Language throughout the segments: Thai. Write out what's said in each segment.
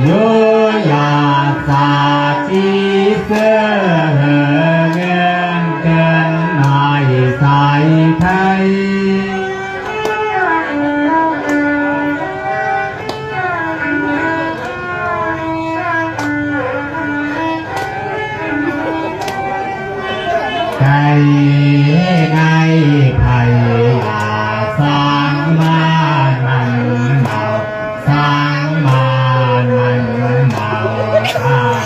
โยยาสาธิเสเงินเกินหน่อยสายไทยไก่ไก่ไข่อย่าสร้างบ้านมันเมาสร้างบ้านมันเมาข้า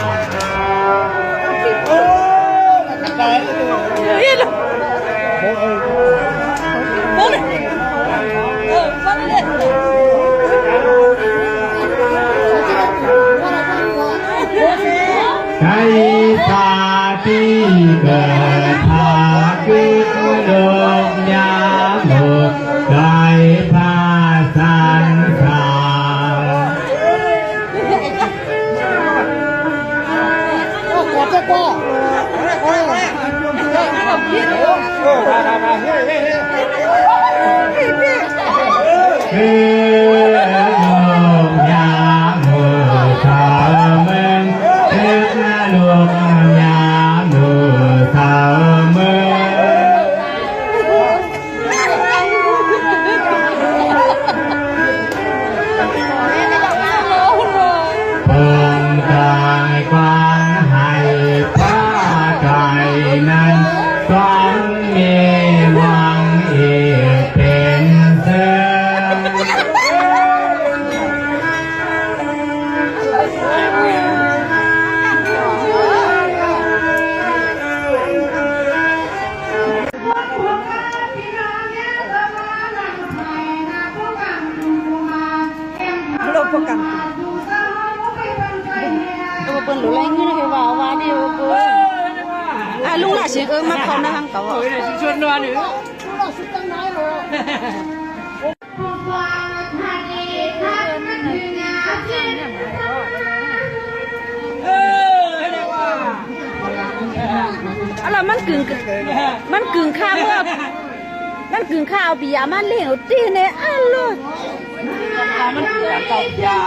ไก่ตาที่เกิดหากินโลกยาหมดได้พาสันสารคือโลกยาหมดสาวเมืองคือโลกยาหมดสาวเมืองปงกายกว้างให้ผ้าไก่นั้นต้องมีหวังอีกเป็นเสือlu lai ngi ke wa wa ni o ko a lu la xin ma khau na hang ka wa này chị xuân loa nữa ala man kึ่งข้าวว่ามันกึ่งข้าวปียามันเลี้ยงตีเนอะลูก มันเกลือเก่า ยา